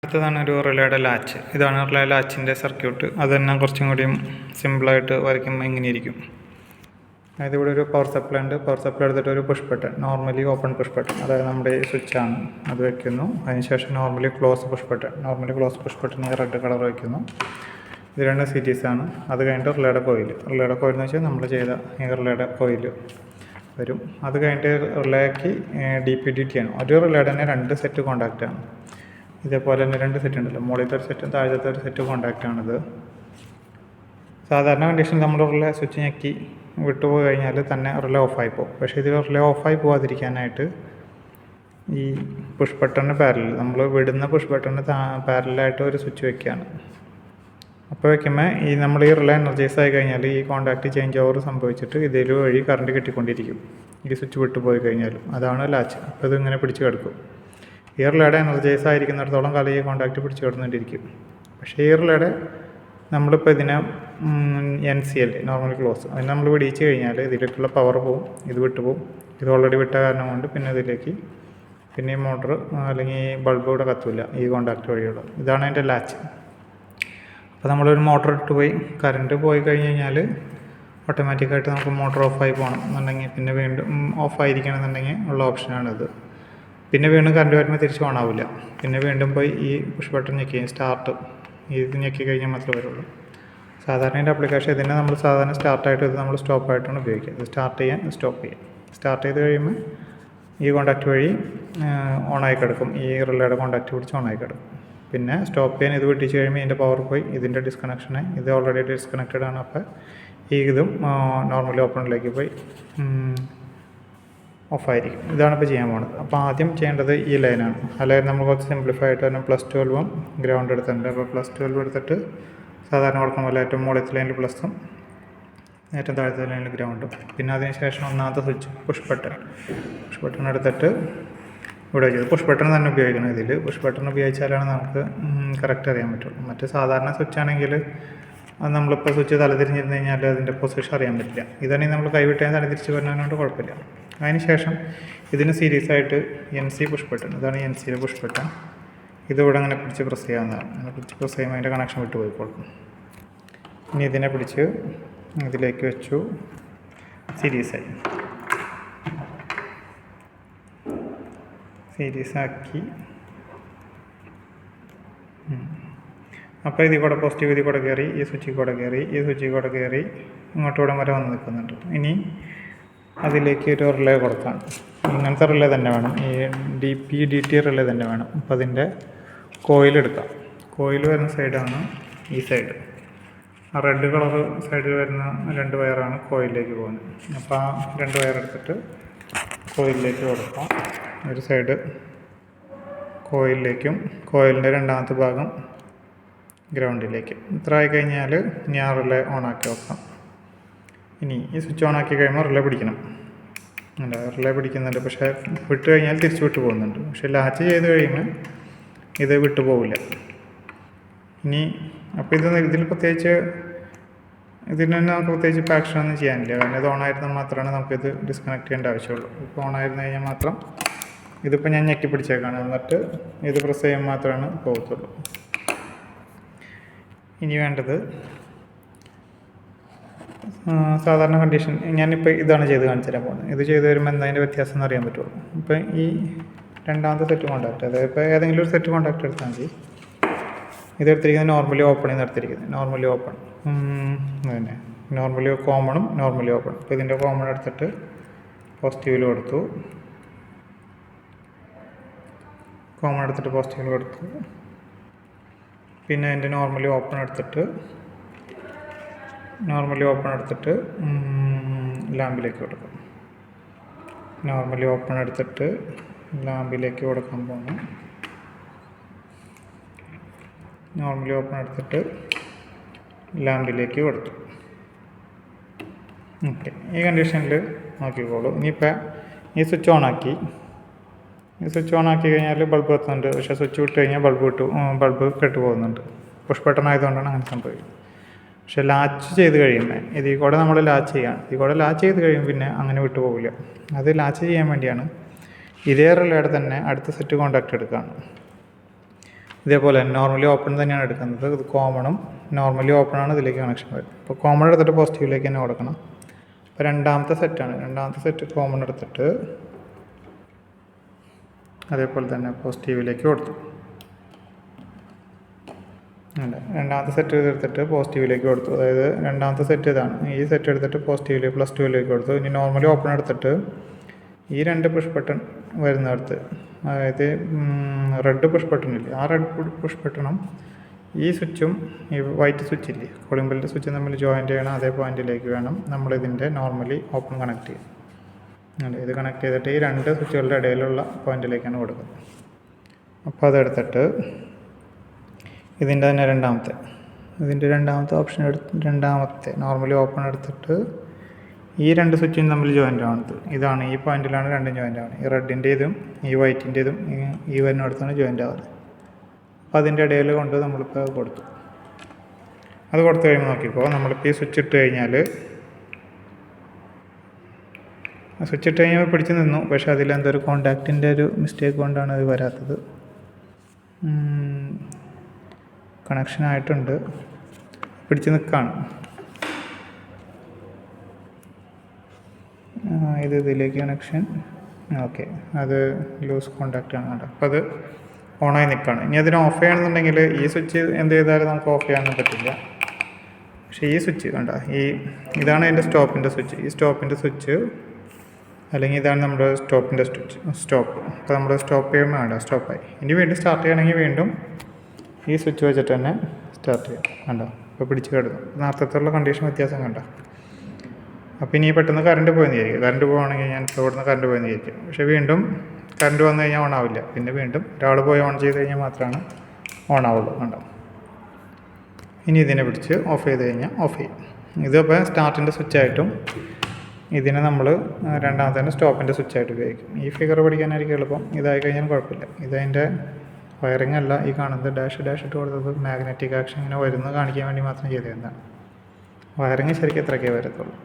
അടുത്തതാണ് ഒരു റിലേയുടെ ലാച്ച്. ഇതാണ് റിലേ ലാച്ചിൻ്റെ സർക്യൂട്ട്. അത് തന്നെ കുറച്ചും കൂടിയും സിമ്പിളായിട്ട് വരയ്ക്കുമ്പോൾ ഇങ്ങനെ ഇരിക്കും. അതായത് ഇവിടെ ഒരു പവർ സപ്ലൈ ഉണ്ട്. പവർ സപ്ലൈ എടുത്തിട്ട് ഒരു push button, normally open push button, അതായത് നമ്മുടെ ഈ സ്വിച്ചാണ്, അത് വയ്ക്കുന്നു. അതിനുശേഷം normally close push button, normally close push button red colour വയ്ക്കുന്നു. ഇത് രണ്ട് സീരീസാണ്. അത് കഴിഞ്ഞിട്ട് റിലേയുടെ കോയിൽ എന്ന് വെച്ചാൽ നമ്മൾ ചെയ്ത ഈ റിലേയുടെ കോയിൽ വരും. അത് കഴിഞ്ഞിട്ട് റിലേക്ക് DP/DT ആണ്. ഒരു റിലേയുടെ തന്നെ 2 സെറ്റ് കോൺടാക്റ്റാണ്. ഇതേപോലെ തന്നെ 2 സെറ്റ് ഉണ്ടല്ലോ, മുകളിലത്തെ ഒരു സെറ്റും താഴത്തെ ഒരു സെറ്റ് കോൺടാക്റ്റാണിത്. സാധാരണ കണ്ടീഷനിൽ നമ്മൾ റിലേ സ്വിച്ച് ഞെക്കി വിട്ടുപോയി കഴിഞ്ഞാൽ തന്നെ റിലേ ഓഫായി പോകും. പക്ഷേ ഇതിൽ റിലേ ഓഫായി പോകാതിരിക്കാനായിട്ട് ഈ പുഷ് ബട്ടണിന് പാരലൽ, നമ്മൾ വിടുന്ന പുഷ് ബട്ടണിന് പാരലായിട്ട് ഒരു സ്വിച്ച് വെക്കുകയാണ്. അപ്പോൾ വയ്ക്കുമ്പോൾ ഈ നമ്മൾ ഈ റിലേ എനർജൈസ് ആയി കഴിഞ്ഞാൽ ഈ കോൺടാക്റ്റ് ചേഞ്ച് ഓവർ സംഭവിച്ചിട്ട് ഇതിൽ വഴി കറണ്ട് കിട്ടിക്കൊണ്ടിരിക്കും ഈ സ്വിച്ച് വിട്ടുപോയി കഴിഞ്ഞാലും. അതാണ് ലാച്ച്. അപ്പോൾ ഇതിങ്ങനെ പിടിച്ച് കിടക്കും. ഈ റിലേയുടെ എനർജൈസ് ആയിരിക്കുന്നിടത്തോളം കാലം ഈ കോൺടാക്റ്റ് പിടിച്ച് കിടന്നുകൊണ്ടിരിക്കും. പക്ഷേ ഈ റിലേയുടെ നമ്മളിപ്പോൾ ഇതിനെ NCL, നോർമൽ ക്ലോസ്, അതിന് നമ്മൾ പിടിച്ച് കഴിഞ്ഞാൽ ഇതിലേക്കുള്ള പവർ പോവും, ഇത് വിട്ടു പോവും. ഇത് ഓൾറെഡി വിട്ട കാരണം കൊണ്ട് പിന്നെ ഇതിലേക്ക് പിന്നെ ഈ മോട്ടർ അല്ലെങ്കിൽ ഈ ബൾബ് ഇവിടെ കത്തില്ല ഈ കോൺടാക്റ്റ് വഴിയുള്ള. ഇതാണ് അതിൻ്റെ ലാച്ച്. അപ്പോൾ നമ്മളൊരു മോട്ടർ ഇട്ട് പോയി കറണ്ട് പോയി കഴിഞ്ഞ് കഴിഞ്ഞാൽ ഓട്ടോമാറ്റിക്കായിട്ട് നമുക്ക് മോട്ടർ ഓഫായി പോകണം എന്നുണ്ടെങ്കിൽ, പിന്നെ വീണ്ടും ഓഫായിരിക്കണം എന്നുണ്ടെങ്കിൽ ഉള്ള ഓപ്ഷനാണിത്. പിന്നെ വീണ്ടും കറണ്ട് വരുമ്പോൾ തിരിച്ച് ഓൺ ആവില്ല. പിന്നെ വീണ്ടും പോയി ഈ പുഷ് ബട്ടൺ ഞെക്കി സ്റ്റാർട്ട്, ഇത് ഞെക്കി കഴിഞ്ഞാൽ മാത്രമേ വരുള്ളൂ. സാധാരണ ഇതിൻ്റെ ആപ്ലിക്കേഷൻ ഇതിനെ നമ്മൾ സാധാരണ സ്റ്റാർട്ടായിട്ട് ഇത് നമ്മൾ സ്റ്റോപ്പായിട്ടാണ് ഉപയോഗിക്കുക. ഇത് സ്റ്റാർട്ട് ചെയ്യാൻ സ്റ്റോപ്പ് ചെയ്യാം. സ്റ്റാർട്ട് ചെയ്ത് കഴിയുമ്പോൾ ഈ കോൺടാക്റ്റ് വഴി ഓണായി കിടക്കും. ഈ റിലേയുടെ കോൺടാക്റ്റ് പിടിച്ച് ഓണായി കിടക്കും. പിന്നെ സ്റ്റോപ്പ് ചെയ്യാൻ ഇത് വെട്ടിച്ച് കഴിയുമ്പോൾ ഇതിൻ്റെ പവർ പോയി ഇതിൻ്റെ ഡിസ്കണക്ഷനായി. ഇത് ഓൾറെഡി ഡിസ്കണക്റ്റഡ് ആണ്. അപ്പോൾ ഈ ഇതും നോർമലി ഓപ്പണിലേക്ക് പോയി ഓഫായിരിക്കും. ഇതാണ് ഇപ്പോൾ ചെയ്യാൻ പോകുന്നത്. അപ്പോൾ ആദ്യം ചെയ്യേണ്ടത് ഈ ലൈനാണ്. ആ ലൈൻ നമ്മൾ കുറച്ച് സിംപ്ലിഫൈ ആയിട്ട് തന്നെ +12 ഗ്രൗണ്ട് എടുത്തിട്ടുണ്ട്. അപ്പോൾ +12 എടുത്തിട്ട് സാധാരണ കൊടുക്കുന്ന പോലെ ഏറ്റവും മുകളിലത്തെ ലൈനിൽ പ്ലസും ഏറ്റവും താഴത്തെ ലൈനിൽ ഗ്രൗണ്ടും. പിന്നെ അതിന് ശേഷം ഒന്നാമത്തെ സ്വിച്ച് പുഷ് ബട്ടൺ എടുത്തിട്ട് ഇവിടെ വെച്ചത്. പുഷ് ബട്ടൺ തന്നെ ഉപയോഗിക്കണം. ഇതിൽ പുഷ് ബട്ടൺ ഉപയോഗിച്ചാലാണ് നമുക്ക് കറക്റ്റ് അറിയാൻ പറ്റുള്ളൂ. മറ്റ് സാധാരണ സ്വിച്ച് ആണെങ്കിൽ അത് നമ്മളിപ്പോൾ സ്വിച്ച് തലതിരിഞ്ഞിരുന്ന് കഴിഞ്ഞാൽ അതിൻ്റെ പൊസിഷൻ അറിയാൻ പറ്റില്ല. ഇതാണെങ്കിൽ നമ്മൾ കൈവിട്ടാൽ തലതിരിച്ച് വരുന്നതുകൊണ്ട് കുഴപ്പമില്ല. അതിന് ശേഷം ഇതിന് സീരീസായിട്ട് NC പുഷ് ബട്ടൺ, ഇതാണ് NCയിലെ പുഷ് ബട്ടൺ. ഇതിവിടെ അങ്ങനെ പിടിച്ച് പ്രസ് ചെയ്യാവുന്നതാണ്. അങ്ങനെ പിടിച്ച് പ്രസ് ചെയ്യുമ്പോൾ അതിൻ്റെ കണക്ഷൻ വിട്ടു പോയിക്കോളും. ഇനി ഇതിനെ പിടിച്ച് ഇതിലേക്ക് വെച്ചു, സീരീസാക്കി. അപ്പോൾ ഇതിൽ കൂടെ പോസിറ്റീവ് ഇതിൽ കൂടെ കയറി, ഈ സ്വിച്ചിൽ കൂടെ കയറി, ഈ സ്വിച്ചിൽ കൂടെ കയറി ഇങ്ങോട്ട് ഇവിടെ വരെ വന്ന് നിൽക്കുന്നുണ്ട്. ഇനി അതിലേക്ക് ഒരു റിലേ കൊടുക്കാം. ഇങ്ങനത്തെ റിലേ തന്നെ വേണം, ഈ DP/DT റിലേ തന്നെ വേണം. അപ്പോൾ അതിൻ്റെ കോയിലെടുക്കാം. കോയിൽ വരുന്ന സൈഡാണ് ഈ സൈഡ്. ആ റെഡ് കളർ സൈഡിൽ വരുന്ന 2 വയറാണ് കോയിലിലേക്ക് പോകുന്നത്. അപ്പോൾ ആ 2 വയർ എടുത്തിട്ട് കോയിലിലേക്ക് കൊടുക്കാം. ഒരു സൈഡ് കോയിലിലേക്കും കോയിലിൻ്റെ രണ്ടാമത്തെ ഭാഗം ഗ്രൗണ്ടിലേക്കും. ഇത്ര ആയിക്കഴിഞ്ഞാൽ ഇനി ആ റിലേ ഓണാക്കി വെക്കാം. ഇനി ഈ സ്വിച്ച് ഓണാക്കി കഴിയുമ്പോൾ റിലേ പിടിക്കണം. അല്ല, റിലേ പിടിക്കുന്നുണ്ട്, പക്ഷേ വിട്ട് കഴിഞ്ഞാൽ തിരിച്ച് വിട്ടു പോകുന്നുണ്ട്. പക്ഷേ ലാച്ച് ചെയ്ത് കഴിയുമ്പോൾ ഇത് വിട്ടു പോവില്ല. ഇനി അപ്പോൾ ഇതിൽ പ്രത്യേകിച്ച് ഇതിന് തന്നെ നമുക്ക് പ്രത്യേകിച്ച് ഇപ്പോൾ ആക്ഷനൊന്നും ചെയ്യാനില്ല. കാരണം ഇത് ഓണായിരുന്നാൽ മാത്രമാണ് നമുക്കിത് ഡിസ്കണക്ട് ചെയ്യേണ്ട ആവശ്യമുള്ളൂ. ഇപ്പോൾ ഓണായിരുന്നു കഴിഞ്ഞാൽ മാത്രം ഇതിപ്പോൾ ഞാൻ ഞെക്കി പിടിച്ചേക്കാണ്, എന്നിട്ട് ഇത് പ്രസ് ചെയ്യാൻ മാത്രമാണ് പോകത്തുള്ളൂ. ഇനി വേണ്ടത് സാധാരണ കണ്ടീഷൻ ഞാനിപ്പോൾ ഇതാണ് ചെയ്ത് കാണിച്ചു തരാൻ പോകുന്നത്. ഇത് ചെയ്ത് വരുമ്പോൾ എന്താ വ്യത്യാസം എന്ന് അറിയാൻ പറ്റുള്ളൂ. ഇപ്പം ഈ രണ്ടാമത്തെ സെറ്റ് കോൺടാക്റ്റ്, അതായത് ഇപ്പോൾ ഏതെങ്കിലും ഒരു സെറ്റ് കോൺടാക്റ്റ് എടുത്താൽ മതി. ഇതെടുത്തിരിക്കുന്നത് നോർമലി ഓപ്പണിൽ നിന്ന് എടുത്തിരിക്കുന്നത്. നോർമലി ഓപ്പൺ തന്നെ, നോർമലി കോമണും നോർമലി ഓപ്പൺ. അപ്പോൾ ഇതിൻ്റെ കോമൺ എടുത്തിട്ട് പോസിറ്റീവിൽ കൊടുത്തു, കോമൺ എടുത്തിട്ട് പോസിറ്റീവിൽ കൊടുത്തു. പിന്നെ അതിൻ്റെ നോർമലി ഓപ്പൺ എടുത്തിട്ട് ലാമ്പിലേക്ക് കൊടുക്കും. നോർമലി ഓപ്പൺ എടുത്തിട്ട് ലാമ്പിലേക്ക് കൊടുക്കാൻ പോകുന്നു. നോർമലി ഓപ്പൺ എടുത്തിട്ട് ലാമ്പിലേക്ക് കൊടുത്തു. ഓക്കെ, ഈ കണ്ടീഷനിൽ നോക്കിക്കോളൂ. ഇനിയിപ്പോൾ ഈ സ്വിച്ച് ഓണാക്കി കഴിഞ്ഞാൽ ബൾബ് കത്തുന്നുണ്ട്. പക്ഷേ സ്വിച്ച് വിട്ട് കഴിഞ്ഞാൽ ബൾബ് കെട്ടു പോകുന്നുണ്ട്. പുഷ് ബട്ടൺ ആയതുകൊണ്ടാണ് അങ്ങനെ സംഭവിക്കുന്നത്. പക്ഷേ ലാച്ച് ചെയ്ത് കഴിയുമ്പോൾ ഇതിൽ കൂടെ നമ്മൾ ലാച്ച് ചെയ്യാണ്. ഇതിൽ കൂടെ ലാച്ച് ചെയ്ത് കഴിയുമ്പോൾ പിന്നെ അങ്ങനെ വിട്ടു പോകില്ല. അത് ലാച്ച് ചെയ്യാൻ വേണ്ടിയാണ് ഇതേ റിലേയുടെ തന്നെ അടുത്ത സെറ്റ് കോൺടാക്റ്റ് എടുക്കുകയാണ്. ഇതേപോലെ നോർമലി ഓപ്പൺ തന്നെയാണ് എടുക്കുന്നത്. ഇത് കോമണും നോർമലി ഓപ്പണാണ് ഇതിലേക്ക് കണക്ഷൻ വരുന്നത്. അപ്പോൾ കോമൺ എടുത്തിട്ട് പോസിറ്റീവിലേക്ക് തന്നെ കൊടുക്കണം. അപ്പോൾ രണ്ടാമത്തെ സെറ്റാണ്. രണ്ടാമത്തെ സെറ്റ് കോമൺ എടുത്തിട്ട് അതേപോലെ തന്നെ പോസിറ്റീവിലേക്ക് കൊടുത്തു. അല്ല, രണ്ടാമത്തെ സെറ്റ് എടുത്തിട്ട് പോസിറ്റീവിലേക്ക് കൊടുത്തു. അതായത് രണ്ടാമത്തെ സെറ്റ് ഇതാണ്. ഈ സെറ്റ് എടുത്തിട്ട് പോസിറ്റീവിലേക്ക് +2ലേക്ക് കൊടുത്തു. ഇനി നോർമലി ഓപ്പൺ എടുത്തിട്ട് ഈ 2 പുഷ് ബട്ടൺ വരുന്നിടത്ത്, അതായത് റെഡ് പുഷ് ബട്ടൺ ഇല്ലേ, ആ റെഡ് പുഷ് ബട്ടണും ഈ സ്വിച്ചും ഈ വൈറ്റ് സ്വിച്ച് ഇല്ലേ, കോളിംഗ് ബെല്ലിൻ്റെ സ്വിച്ചും തമ്മിൽ ജോയിൻ്റ് ചെയ്യണം. അതേ പോയിന്റിലേക്ക് വേണം നമ്മളിതിൻ്റെ നോർമലി ഓപ്പൺ കണക്ട് ചെയ്യുക. അല്ല, ഇത് കണക്ട് ചെയ്തിട്ട് ഈ 2 സ്വിച്ചുകളുടെ ഇടയിലുള്ള പോയിന്റിലേക്കാണ് കൊടുക്കുന്നത്. അപ്പോൾ അതെടുത്തിട്ട് ഇതിൻ്റെ തന്നെ രണ്ടാമത്തെ ഓപ്ഷൻ രണ്ടാമത്തെ നോർമലി ഓപ്പൺ എടുത്തിട്ട് ഈ 2 സ്വിച്ചും തമ്മിൽ ജോയിൻ്റ് ആവുന്നത് ഇതാണ്. ഈ പോയിന്റിലാണ് രണ്ടും ജോയിൻ്റ് ആവുന്നത്. ഈ റെഡിൻ്റെ ഇതും ഈ വൈറ്റിൻ്റെ ഇതും ഈ വരുന്നിടത്താണ് ജോയിൻ്റ് ആവുന്നത്. അപ്പോൾ അതിൻ്റെ ഇടയിൽ കൊണ്ട് നമ്മളിപ്പോൾ കൊടുത്തു. അത് കൊടുത്തു കഴിയുമ്പോൾ നോക്കിയപ്പോൾ നമ്മളിപ്പോൾ ഈ സ്വിച്ച് ഇട്ട് കഴിഞ്ഞാൽ പിടിച്ച് നിന്നു. പക്ഷേ അതിലെന്തോ ഒരു കോണ്ടാക്റ്റിൻ്റെ ഒരു മിസ്റ്റേക്ക് കൊണ്ടാണ് അത് വരാത്തത്. കണക്ഷനായിട്ടുണ്ട്, പിടിച്ച് നിൽക്കുകയാണ്. ഇതിലേക്ക് കണക്ഷൻ ഓക്കെ, അത് ലൂസ് കോണ്ടാക്റ്റാണ് കേട്ടോ. അപ്പോൾ അത് ഓണായി നിൽക്കുകയാണ്. ഇനി അതിന് ഓഫ് ചെയ്യണമെന്നുണ്ടെങ്കിൽ ഈ സ്വിച്ച് എന്ത് ചെയ്താലും നമുക്ക് ഓഫ് ചെയ്യാനൊന്നും പറ്റില്ല. പക്ഷേ ഈ സ്വിച്ച് കണ്ട, ഇതാണ് അതിൻ്റെ സ്റ്റോപ്പിൻ്റെ സ്വിച്ച്. ഈ സ്റ്റോപ്പിൻ്റെ സ്വിച്ച് അല്ലെങ്കിൽ ഇതാണ് നമ്മുടെ സ്റ്റോപ്പിൻ്റെ സ്റ്റോപ്പ്. അപ്പോൾ നമ്മൾ സ്റ്റോപ്പ് ചെയ്യുമ്പോൾ വേണ്ട, സ്റ്റോപ്പായി. ഇനി വീണ്ടും സ്റ്റാർട്ട് ചെയ്യണമെങ്കിൽ വീണ്ടും ഈ സ്വിച്ച് വെച്ചിട്ട് തന്നെ സ്റ്റാർട്ട് ചെയ്യാം. കണ്ടോ, ഇപ്പോൾ പിടിച്ച് കിടന്നു. നേരത്തെ കണ്ടീഷൻ വ്യത്യാസം കണ്ടോ. അപ്പോൾ ഇനി പെട്ടെന്ന് കറണ്ട് പോയെന്ന് വിചാരിക്കും. കറണ്ട് പോകുകയാണെങ്കിൽ ഞാൻ ഇപ്പോൾ ഇവിടുന്ന് കറണ്ട് പോയെന്ന് വിചാരിക്കും. പക്ഷേ വീണ്ടും കറണ്ട് വന്നു കഴിഞ്ഞാൽ ഓൺ ആവില്ല. പിന്നെ വീണ്ടും ഒരാൾ പോയി ഓൺ ചെയ്ത് കഴിഞ്ഞാൽ മാത്രമാണ് ഓൺ ആവുള്ളൂ. കണ്ടോ, ഇനി ഇതിനെ പിടിച്ച് ഓഫ് ചെയ്ത് കഴിഞ്ഞാൽ ഓഫ് ചെയ്യും. ഇതിപ്പോൾ സ്റ്റാർട്ടിൻ്റെ സ്വിച്ചായിട്ടും ഇതിനെ നമ്മൾ രണ്ടാമത്തെ സ്റ്റോപ്പിൻ്റെ സ്വിച്ചായിട്ട് ഉപയോഗിക്കും. ഈ ഫിഗർ പഠിക്കാനായിരിക്കും എളുപ്പം. ഇതായി കഴിഞ്ഞാൽ കുഴപ്പമില്ല. ഇതതിൻ്റെ വയറിംഗ് അല്ല. ഈ കാണുന്നത് ഡാഷ് ഇട്ട് കൊടുത്തത് മാഗ്നറ്റിക് ആക്ഷൻ ഇങ്ങനെ വരുന്നത് കാണിക്കാൻ വേണ്ടി മാത്രം ചെയ്തതാണ്. വയറിംഗ് ശരിക്കും ഇത്രയൊക്കെ വരത്തുള്ളൂ.